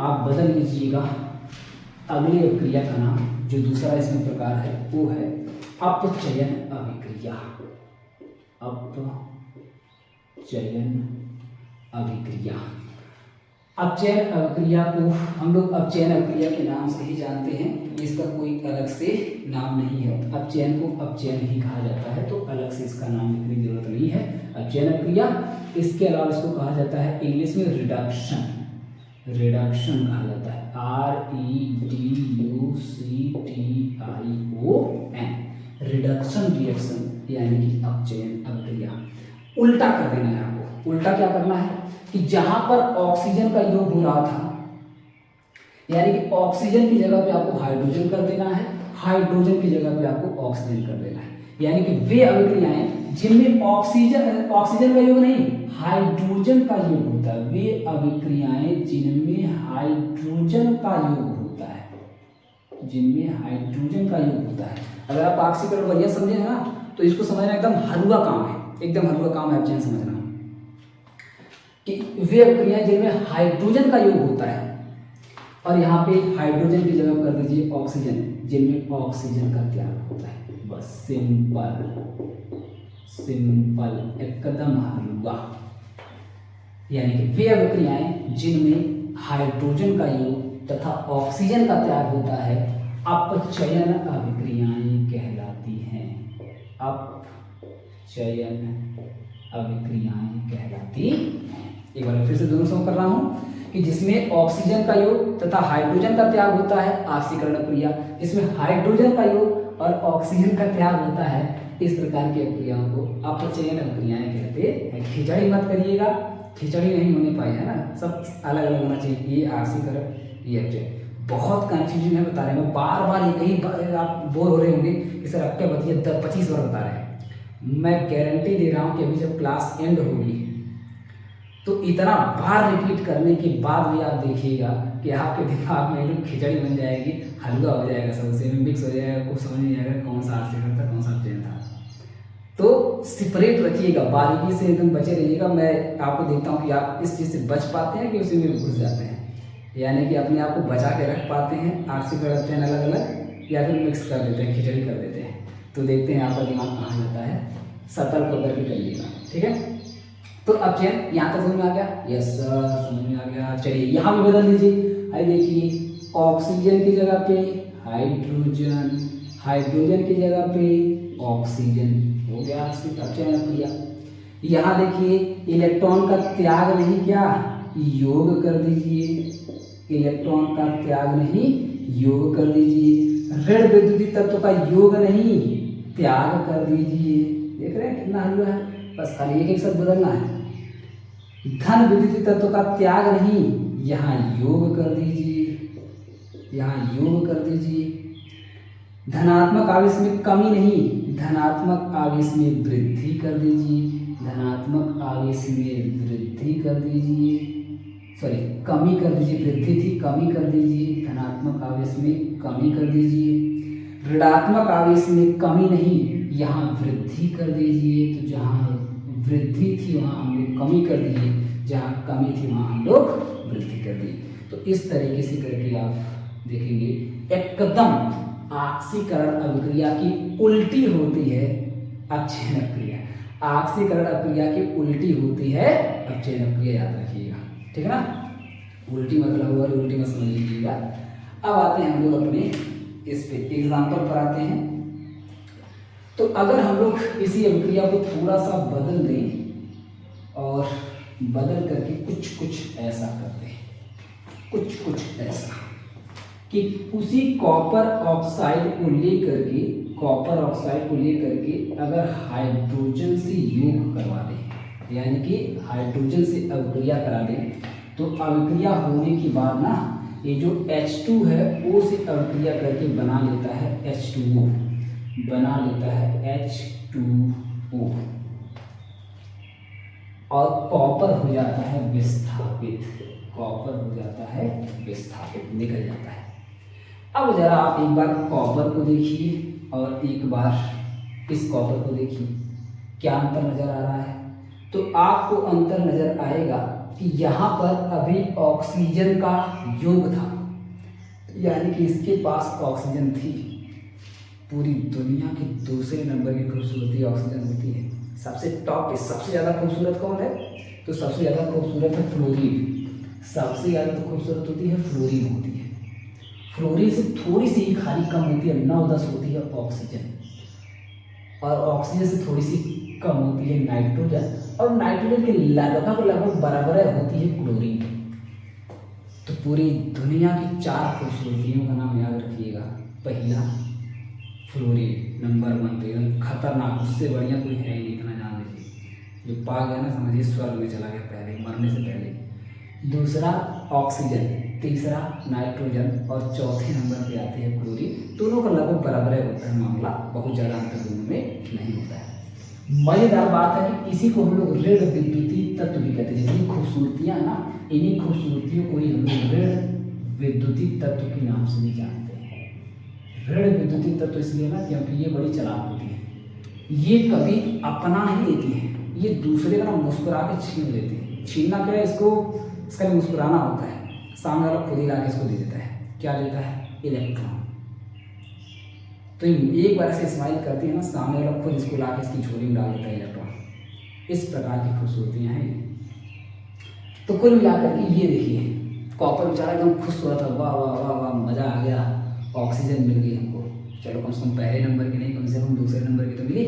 आप बदल लीजिएगा अगली अभिक्रिया का नाम, जो दूसरा इसमें प्रकार है वो है अपचयन अभिक्रिया। अपचयन अभिक्रिया। अपचयन अभिक्रिया को हम लोग अपचयन अभिक्रिया के नाम से ही जानते हैं, इसका कोई अलग से नाम नहीं है। अपचयन को अपचयन ही कहा जाता है, तो अलग से इसका नाम लिखने की जरूरत नहीं है। अपचयन अभिक्रिया। इसके अलावा इसको कहा जाता है इंग्लिश में रिडक्शन कहा जाता है, REDUCTION, रिडक्शन रिएक्शन यानी कि अपचयन अभिक्रिया। उल्टा कर देना है आपको। उल्टा क्या करना है कि जहां पर ऑक्सीजन का योग हो रहा था, यानी कि ऑक्सीजन की जगह पे आपको हाइड्रोजन कर देना है, हाइड्रोजन की जगह पे आपको ऑक्सीजन कर देना है। यानी कि वे अभिक्रियाएं जिनमें ऑक्सीजन का योग नहीं, हाइड्रोजन का योग होता है, वे अभिक्रियाएं जिनमें हाइड्रोजन का योग होता है, अगर आप ऑक्सीकरण बढ़िया समझे ना तो इसको समझना एकदम हलवा काम है, अपचयन समझना कि वे अभिक्रियाएं जिनमें हाइड्रोजन का योग होता है, और यहाँ पे हाइड्रोजन की जगह कर दीजिए ऑक्सीजन, जिनमें ऑक्सीजन का त्याग होता है। बस सिंपल एकदम हलवा। यानी कि वे अभिक्रियाएं जिनमें हाइड्रोजन का योग तथा ऑक्सीजन का त्याग होता है अपचयन अभिक्रियाएं कहलाती हैं। अपचयन अभिक्रियाएं कहलाती हैं। एक बार फिर से दोनों समूह कर रहा हूं कि जिसमें ऑक्सीजन का योग तथा हाइड्रोजन का त्याग होता है ऑक्सीकरण अभिक्रिया, जिसमें हाइड्रोजन का योग और ऑक्सीजन का त्याग होता है, इस प्रकार की अभिक्रियाओं को अपचयन अभिक्रियाएं कहते हैं। खिचड़ी मत करिएगा, खिचड़ी नहीं होने पाई है ना, सब अलग अलग होना चाहिए। ये ऑक्सीकरण, ये अपचयन। बहुत कंफ्यूजन है बता रहे हैं, बार बार एक ही आप बोर हो रहे होंगे कि सर अब क्या बताइए 25 बार बता रहे हैं। मैं गारंटी दे रहा हूँ कि अभी जब क्लास एंड होगी तो इतना बार रिपीट करने के बाद भी आप देखिएगा कि आपके दिमाग में एकदम खिचड़ी बन जाएगी, हलवा हो जाएगा, सबसे में मिक्स हो जाएगा, कुछ समझ नहीं आएगा कौन सा ऑक्सीकरण था कौन सा अपचयन था। तो सेपरेट रखिएगा, बारीकी से एकदम बचे रहिएगा। मैं आपको देखता हूँ कि आप इस चीज़ से बच पाते हैं कि उसी में घुस जाते हैं, यानी कि अपने आप को बचा के रख पाते हैं। ऑक्सीकरण अपचयन अलग अलग या फिर मिक्स कर देते हैं, खिचड़ी कर देते हैं। तो देखते हैं आपका दिमाग कहाँ जाता है, सतर्क होकर के करिएगा, ठीक है। तो अपचयन यहाँ तक समझ में आ गया? यस सर, समझ में आ गया। चलिए यहाँ भी बदल दीजिए। आइए देखिए, ऑक्सीजन की जगह पे हाइड्रोजन, हाइड्रोजन की जगह पे ऑक्सीजन, हो गया अपचयन अभिक्रिया। यहाँ देखिए इलेक्ट्रॉन का त्याग नहीं, क्या योग कर दीजिए, इलेक्ट्रॉन का त्याग नहीं योग कर दीजिए। ऋण विद्युतीय तत्व का योग नहीं त्याग कर दीजिए। देख रहे हैं कितना हलवा है, बस खाली एक शब्द बदलना है। धन विद्युतीय तत्व का त्याग नहीं, यहाँ योग कर दीजिए, धनात्मक आवेश में कमी नहीं, धनात्मक आवेश में वृद्धि कर दीजिए, कमी कर दीजिए, वृद्धि थी कमी कर दीजिए, धनात्मक आवेश में कमी कर दीजिए। ऋणात्मक आवेश में कमी नहीं, यहाँ वृद्धि कर दीजिए। तो जहाँ वृद्धि थी वहाँ हम लोग कमी कर दिए, जहाँ कमी थी वहाँ हम लोग वृद्धि कर दी। तो इस तरीके से करके आप देखेंगे एकदम ऑक्सीकरण अभिक्रिया की उल्टी होती है अपचयन अभिक्रिया, ऑक्सीकरण अभिक्रिया की उल्टी होती है अपचयन अभिक्रिया, याद रखिएगा, ठीक है ना। उल्टी मतलब हुआ, उल्टी मत समझ लीजिएगा। अब आते हैं हम लोग अपने इस पे एग्जाम्पल पर आते हैं। तो अगर हम लोग इसी अभिक्रिया को थोड़ा सा बदल दें और बदल करके कुछ ऐसा करते हैं, कुछ ऐसा कि उसी कॉपर ऑक्साइड को लेकर के अगर हाइड्रोजन से योग करवा दें, यानी कि हाइड्रोजन से अभिक्रिया करा दें, तो अभिक्रिया होने के बाद ना ये जो H2 है O से अभिक्रिया करके बना लेता है H2O, H2O, और कॉपर हो जाता है विस्थापित, निकल जाता है। अब जरा आप एक बार कॉपर को देखिए और एक बार इस कॉपर को देखिए, क्या अंतर नजर आ रहा है। तो आपको अंतर नजर आएगा कि यहाँ पर अभी ऑक्सीजन का योग था, यानी कि इसके पास ऑक्सीजन थी। पूरी दुनिया की दूसरे नंबर की खूबसूरती ऑक्सीजन होती है। सबसे टॉप पे सबसे ज़्यादा खूबसूरत कौन है? तो सबसे ज़्यादा खूबसूरत है फ्लोरीन। सबसे ज़्यादा तो खूबसूरत होती है फ्लोरीन होती है। फ्लोरीन से थोड़ी सी खाली कम होती है, 9-10 होती है ऑक्सीजन, और ऑक्सीजन से थोड़ी सी कम होती है नाइट्रोजन, और नाइट्रोजन के लगभग बराबर होती है क्लोरीन। तो पूरी दुनिया की 4 खूबसूरतियों का नाम याद रखिएगा। पहला फ्लोरीन नंबर 1 पे, एकदम खतरनाक, उससे बढ़िया कोई है ही नहीं, इतना जान लीजिए। जो पा गया ना समझिए स्वर्ग में चला गया पहले, मरने से पहले। दूसरा ऑक्सीजन, तीसरा नाइट्रोजन, और चौथे नंबर पे आते हैं क्लोरीन। दोनों का लगभग बराबर होता है मामला, बहुत ज़्यादा अंतर दोनों में नहीं होता है। मजेदार बात है कि इसी को हम लोग ऋण विद्युतीय तत्व भी कहते हैं। जितनी खूबसूरतियाँ हैं ना, इन्हीं खूबसूरतियों को ही हम लोग ऋण विद्युतीय तत्व के नाम से भी जानते हैं। ऋण विद्युतीय तत्व इसलिए ना क्योंकि ये बड़ी चालाक होती है। ये कभी अपना नहीं देती है, ये दूसरे का मुस्कुरा के छीन लेती है। छीनना क्या है, इसका मुस्कुराना होता है। सामने वाला खुद ही ला के इसको दे देता है। क्या देता है? इलेक्ट्रॉन। तो एक बार ऐसे स्माइल करती है ना, सामने वाला खुद इसको ला के इसकी झोली में डाल देता है इलेक्ट्रॉन। इस प्रकार की खूबसूरतियाँ हैं। तो कुल मिलाकर के ये देखिए, कॉपर बेचारा एकदम खुश हो रहा था, वाह वाह वाह वाह, मज़ा आ गया, ऑक्सीजन मिल गई हमको। चलो कम से कम पहले नंबर की नहीं, कम से कम दूसरे नंबर की तो मिली।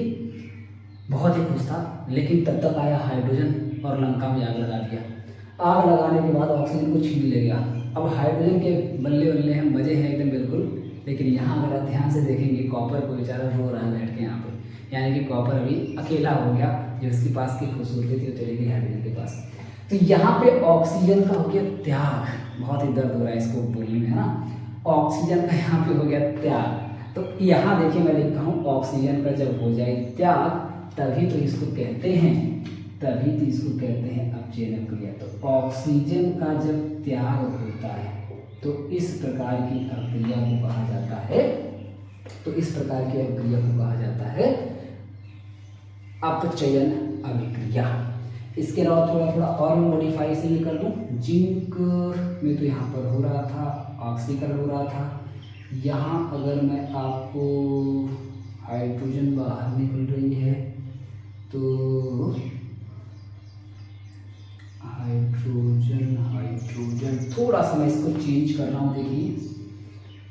बहुत ही खुश था। लेकिन तब तक आया हाइड्रोजन और लंका में आग लगा दिया। आग लगाने के बाद ऑक्सीजन को छीन ले गया। अब हाइड्रोजन के बल्ले बल्ले हैं, मज़े हैं एकदम बिल्कुल। लेकिन यहाँ अगर आप ध्यान से देखेंगे, कॉपर को बेचारा रो रहा है बैठ के यहाँ पे, यानी कि कॉपर अभी अकेला हो गया। जो उसके पास की खूबसूरती थी वो चली गई हाइड्रोजन के पास। तो यहाँ पे ऑक्सीजन का हो गया त्याग। बहुत ही दर्द हो रहा है इसको बोलने में, है ना। ऑक्सीजन का यहाँ पे हो गया त्याग। तो यहाँ देखिए मैं लिखता हूँ, ऑक्सीजन का जब हो जाए त्याग तभी तो इसको कहते हैं अपचयन क्रिया। तो ऑक्सीजन का जब त्याग होता है तो इस प्रकार की अभिक्रिया को कहा जाता है, अपचयन अभिक्रिया। इसके अलावा थोड़ा और मैं मॉडिफाई से ये कर दूँ। जिंक में तो यहाँ पर हो रहा था, ऑक्सीकरण हो रहा था। यहाँ अगर मैं आपको हाइड्रोजन बाहर निकल रही है तो हाइड्रोजन थोड़ा सा मैं इसको चेंज कर रहा हूँ। देखिए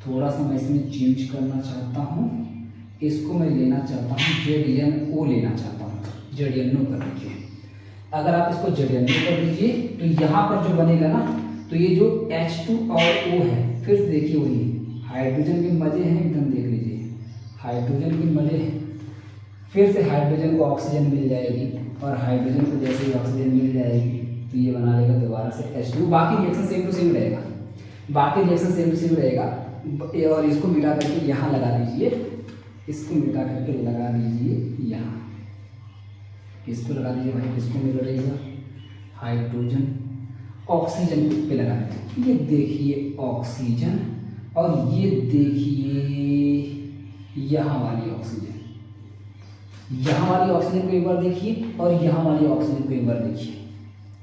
थोड़ा सा मैं इसमें चेंज करना चाहता हूँ। इसको मैं लेना चाहता हूँ ZnO लेना चाहता हूँ। ZnO कर लीजिए। अगर आप इसको ZnO कर लीजिए तो यहाँ पर जो बनेगा ना, तो ये जो H2 और O है, फिर से देखिए वही हाइड्रोजन के मजे हैं एकदम, देख लीजिए हाइड्रोजन के मजे हैं। फिर से हाइड्रोजन को ऑक्सीजन मिल जाएगी, और हाइड्रोजन को जैसे ही ऑक्सीजन मिल जाएगी तो ये बना लेगा दोबारा से H2। बाकी रिएक्शन सेम टू सेम रहेगा, और इसको मिटा करके यहाँ लगा दीजिए, यहाँ, इसको लगा दीजिए भाई। किसको मिल रही है? हाइड्रोजन, ऑक्सीजन पे लगा दीजिए। ये देखिए ऑक्सीजन, और ये देखिए यहाँ वाली ऑक्सीजन। यहाँ वाली ऑक्सीजन को एक बार देखिए, और यहाँ वाली ऑक्सीजन को एक बार देखिए।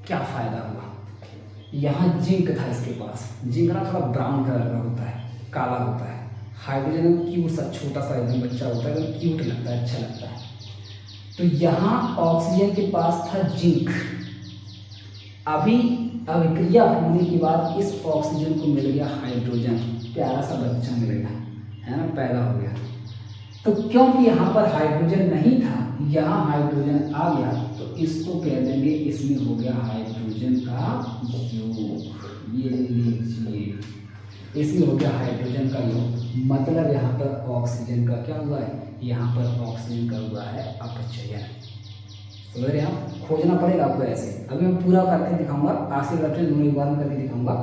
क्या फ़ायदा हुआ? यहाँ जिंक था इसके पास। जिंक ना थोड़ा ब्राउन कलर का होता है, काला होता है। हाइड्रोजन क्यूट सा छोटा सा एकदम बच्चा होता है, तो क्यूट लगता है, अच्छा लगता है। तो यहाँ ऑक्सीजन के पास था जिंक। अभी अभिक्रिया होने के बाद इस ऑक्सीजन को मिल गया हाइड्रोजन, प्यारा सा बच्चा मिल गया, है ना, पैदा हो गया। तो क्योंकि यहाँ पर हाइड्रोजन नहीं था, यहाँ हाइड्रोजन आ गया, तो इसको कह देंगे इसमें हो गया हाइड्रोजन का योग। ये लीजिए, इसमें हो गया हाइड्रोजन का योग। मतलब यहाँ पर ऑक्सीजन का क्या हुआ है? यहाँ पर ऑक्सीजन का हुआ है अपचयन। समझ रहे हैं आप? खोजना पड़ेगा आपको ऐसे। अभी मैं पूरा करके दिखाऊंगा, आखिरी ऑप्शन दोनों एक बार में करके दिखाऊंगा।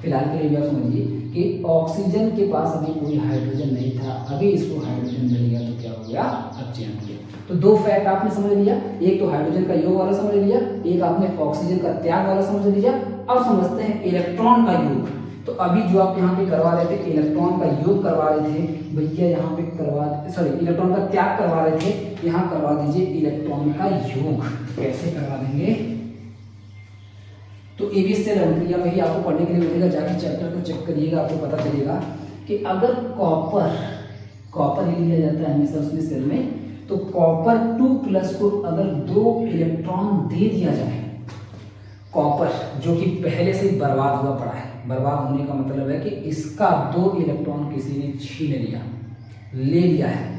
फिलहाल के लिए भी आप समझिए कि ऑक्सीजन के पास अभी कोई हाइड्रोजन नहीं था, अभी इसको हाइड्रोजन मिल गया तो क्या हो गया? अपचयन हो गया। तो दो फैक्ट आपने समझ लिया, एक तो हाइड्रोजन का योग वाला समझ लिया, एक आपने ऑक्सीजन का त्याग वाला समझ लिया। अब समझते हैं इलेक्ट्रॉन का योग। तो अभी जो आप यहाँ पे करवा रहे थे, इलेक्ट्रॉन का योग करवा रहे थे भैया, यहाँ पे इलेक्ट्रॉन का त्याग करवा रहे थे, यहाँ करवा दीजिए इलेक्ट्रॉन का योग। कैसे करवा देंगे? तो एबीएस सेल अभिक्रिया में ही आपको पढ़ने के लिए मिलेगा, जाके चैप्टर को चेक करिएगा, आपको पता चलेगा कि अगर कॉपर ही लिया जाता है हमेशा उसमें सेल में, तो कॉपर 2+ को अगर 2 इलेक्ट्रॉन दे दिया जाए, कॉपर जो कि पहले से ही बर्बाद हुआ पड़ा है, बर्बाद होने का मतलब है कि इसका 2 इलेक्ट्रॉन किसी ने छीन लिया, ले लिया है।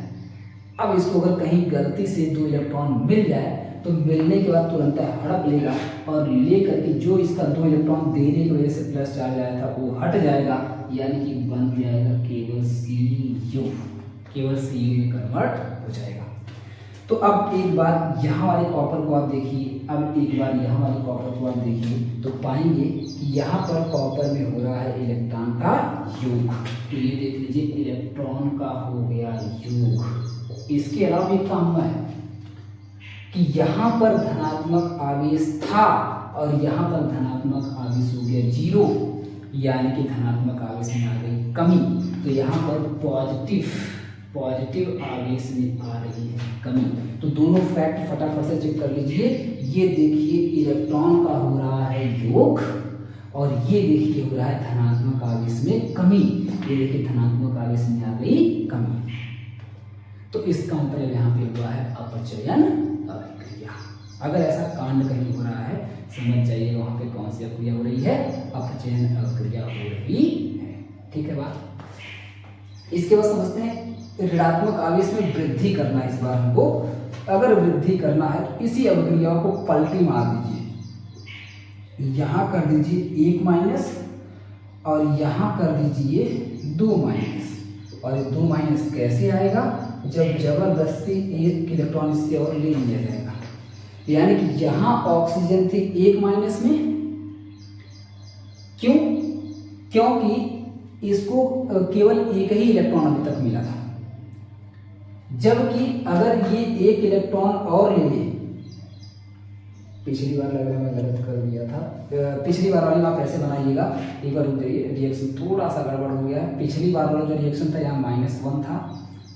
अब इसको अगर कहीं गलती से 2 इलेक्ट्रॉन मिल जाए तो मिलने के बाद तुरंत हड़प लेगा और ले करके जो इसका 2 इलेक्ट्रॉन देने की वजह से प्लस चार्ज आया था वो हट जाएगा, यानी कि बन जाएगा केवल Cu, केवल Cu में कन्वर्ट हो जाएगा। तो अब एक बार यहाँ वाले कॉपर को आप देखिए, अब एक बार यहाँ वाले कॉपर को आप देखिए, तो पाएंगे कि यहाँ पर कॉपर में हो रहा है इलेक्ट्रॉन का योग। तो ये देख लीजिए इलेक्ट्रॉन का हो गया योग। इसके अलावा एक काम हुआ है कि यहाँ पर धनात्मक आवेश था और यहाँ पर धनात्मक आवेश हो गया 0, यानी कि धनात्मक आवेश में आ गई कमी। तो यहाँ पर पॉजिटिव आवेश में आ रही है कमी। तो दोनों फैक्ट फटाफट से चेक कर लीजिए। ये देखिए इलेक्ट्रॉन का हो रहा है योग और ये देखिए हो रहा है धनात्मक आवेश में कमी। ये देखिए धनात्मक आवेश में आ गई कमी। तो इसका मतलब यहाँ पे हुआ है अपचयन अभिक्रिया। अगर ऐसा कांड कहीं हो रहा है समझ जाइए वहाँ पे कौन सी अभिक्रिया हो रही है, अपचयन अभिक्रिया हो रही है। ठीक है बात। इसके बाद समझते हैं ऋणात्मक आवेश में वृद्धि करना। इस बार हमको अगर वृद्धि करना है तो इसी अभिक्रिया को पलटी मार दीजिए। यहाँ कर दीजिए 1 माइनस और यहाँ कर दीजिए 2 माइनस। और ये 2 माइनस कैसे आएगा, जब जबरदस्ती 1 इलेक्ट्रॉन इससे और ले लिया जाएगा। यानी कि यहाँ ऑक्सीजन थी 1 माइनस में, क्योंकि इसको केवल एक ही इलेक्ट्रॉन अभी तक मिला था, जबकि अगर ये 1 इलेक्ट्रॉन और ले ले, पिछली बार लग रहा है मैं गलत कर दिया था, पिछली बार वाली आप ऐसे बनाइएगा, एक बार रुक जाइए, रिएक्शन थोड़ा सा गड़बड़ हो गया है। पिछली बार वाला जो रिएक्शन था यहाँ -1 था,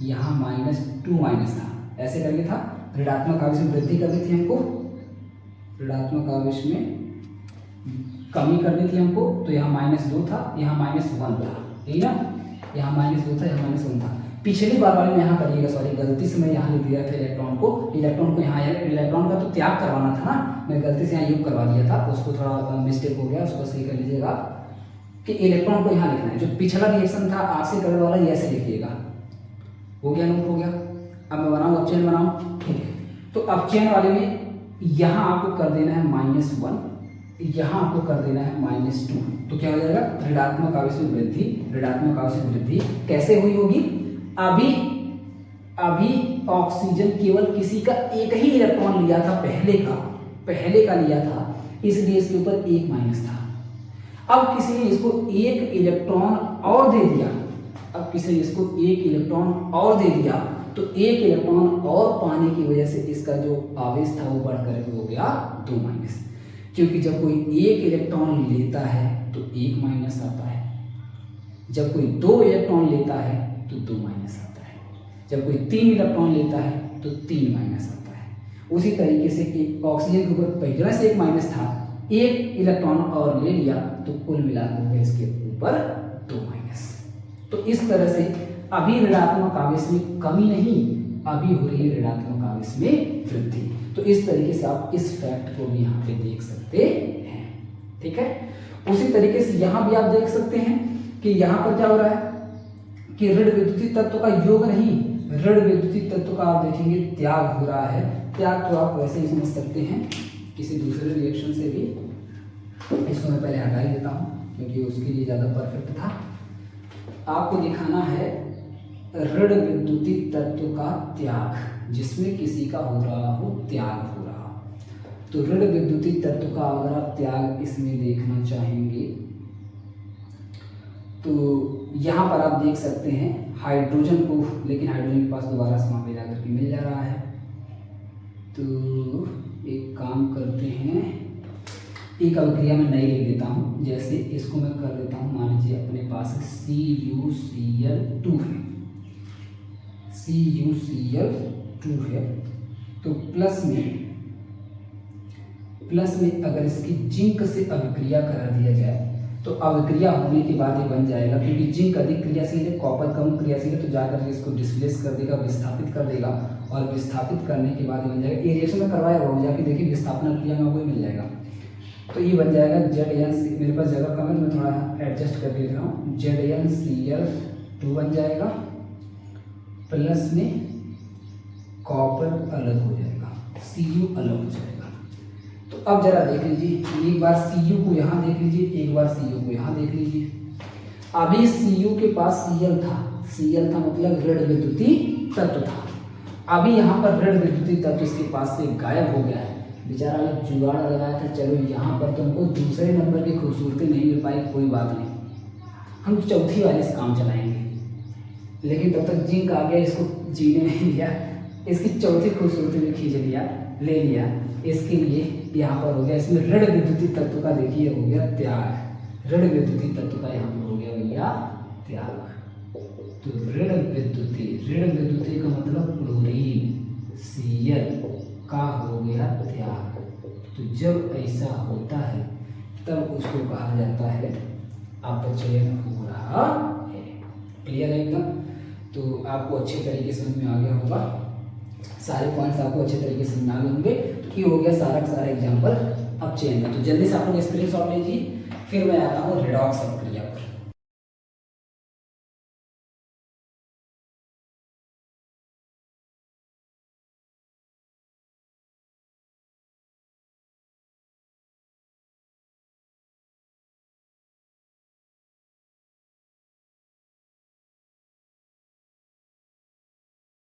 यहाँ -2 माइनस था, ऐसे करके था। ऋणात्मक आवेश में वृद्धि करनी थी हमको, ऋणात्मक आवेश में कमी करनी थी हमको, तो यहाँ -2 था, यहाँ -1 था, ठीक ना, यहाँ -2 था, यहाँ -1 था। पिछली बार वाले में यहाँ करिएगा, सॉरी गलती से मैं यहाँ लिख दिया था इलेक्ट्रॉन को यहाँ, इलेक्ट्रॉन का तो त्याग करवाना था ना, मैं गलती से यहाँ योग करवा दिया था, उसको थोड़ा मिस्टेक हो गया, उसको सही कर लीजिएगा कि इलेक्ट्रॉन को यहाँ लिखना है। जो पिछला रिएक्शन था आरसी कलर वाला ये ऐसे लिखिएगा। हो गया, नोट हो गया। अब मैं बनाऊँ अपचयन बनाऊँ, ठीक है। तो अपचयन वाले में यहाँ आपको कर देना है -1, यहाँ आपको कर देना है -2। तो क्या हो जाएगा, ऋणात्मक आवेश में वृद्धि। ऋणात्मक आवेश में वृद्धि कैसे हुई होगी, अभी ऑक्सीजन केवल किसी का एक ही इलेक्ट्रॉन लिया था, पहले का लिया था, इसलिए इसके ऊपर 1 माइनस था। अब किसी ने इसको 1 इलेक्ट्रॉन और दे दिया, तो 1 इलेक्ट्रॉन और पाने की वजह से इसका जो आवेश था वो बढ़ करके हो गया 2 माइनस। क्योंकि जब कोई 1 इलेक्ट्रॉन लेता है तो 1 माइनस आता है, जब कोई 2 इलेक्ट्रॉन लेता है तो 2 माइनस आता है, जब कोई 3 इलेक्ट्रॉन लेता है तो 3 माइनस आता है। उसी तरीके से एक ऑक्सीजन के ऊपर पहले से 1 माइनस था, 1 इलेक्ट्रॉन और ले लिया तो कुल मिलाकर हो गया इसके ऊपर 2 माइनस। तो इस तरह से अभी ऋणात्मक आवेश में कमी नहीं, अभी हो रही है ऋणात्मक आवेश में वृद्धि। तो इस तरीके से आप इस फैक्ट को भी यहाँ पे देख सकते हैं, ठीक है। उसी तरीके से यहाँ भी आप देख सकते हैं कि यहाँ पर क्या हो रहा है कि ऋण विद्युतीय तत्व का योग नहीं, ऋण विद्युतीय तत्व का आप देखेंगे त्याग हो रहा है। त्याग तो आप वैसे ही समझ सकते हैं किसी दूसरे रिएक्शन से भी। इसको मैं पहले हटा ही देता हूँ क्योंकि उसके लिए ज़्यादा परफेक्ट था। आपको दिखाना है ऋण विद्युतीय तत्व का त्याग, जिसमें किसी का हो रहा हो त्याग हो रहा। तो ऋण विद्युतीय तत्व का अगर आप त्याग इसमें देखना चाहेंगे तो यहाँ पर आप देख सकते हैं हाइड्रोजन को, लेकिन हाइड्रोजन के पास दोबारा से वहाँ पे जाकर के मिल जा रहा है। तो एक काम करते हैं, एक अभिक्रिया में नई लिख देता हूँ। जैसे इसको मैं कर देता हूँ, मान लीजिए अपने पास CuCl2 है, CuCl2 है, तो प्लस में प्लस में अगर इसकी जिंक से अभिक्रिया करा दिया जाए तो अभिक्रिया होने के बाद ये बन जाएगा, क्योंकि जिंक अधिक क्रियाशील है, कॉपर कम क्रियाशील है, तो जाकर के इसको डिस्प्लेस कर देगा, विस्थापित कर देगा, और विस्थापित करने के बाद ये बन जाएगा। ये रिएक्शन में करवाया हुआ जाके देखिए विस्थापन क्रिया में आपको मिल जाएगा। तो ये बन जाएगा ZnC, मेरे पास जगह कम है मैं थोड़ा एडजस्ट करके लिख रहा हूँ, ZnCl2 बन जाएगा, प्लस में कॉपर अलग हो जाएगा, Cu अलग हो जाएगा। तो अब जरा देख लीजिए, एक बार Cu को यहाँ देख लीजिए, एक बार Cu को यहाँ देख लीजिए। अभी Cu के पास Cl था, Cl था मतलब ऋण विद्युतीय तत्व था। अभी यहाँ पर ऋण विद्युतीय तत्व इसके पास से गायब हो गया है। बेचारा ने जुगाड़ लगाया था, चलो यहाँ पर तुमको दूसरे नंबर की खूबसूरती नहीं मिल पाई, कोई बात नहीं, हम चौथी वाले से काम चलाएंगे। लेकिन तब तक जिंक आ गया, इसको जीने नहीं दिया, इसकी चौथी खूबसूरती में खींच लिया, ले लिया। इसके लिए यहाँ पर हो गया, इसमें ऋण विद्युतीय तत्व का देखिए हो गया त्याग, ऋण विद्युतीय तत्व का यहाँ पर हो गया भैया त्याग। तो ऋण विद्युतीय का मतलब क्लोरीन Cl का हो गया त्याग। तो जब ऐसा होता है तब उसको कहा जाता है अपचयन हो रहा है। क्लियर है एकदम? तो आपको अच्छे तरीके से समझ में आ गया होगा, सारे पॉइंट्स आपको अच्छे तरीके से समझ में आ गए होंगे। तो ये हो गया सारा का सारा एग्जाम्पल अपचयन का। तो जल्दी से आप लोग स्क्रीनशॉट लीजिए, फिर मैं आता हूँ रिडॉक्स प्रक्रिया।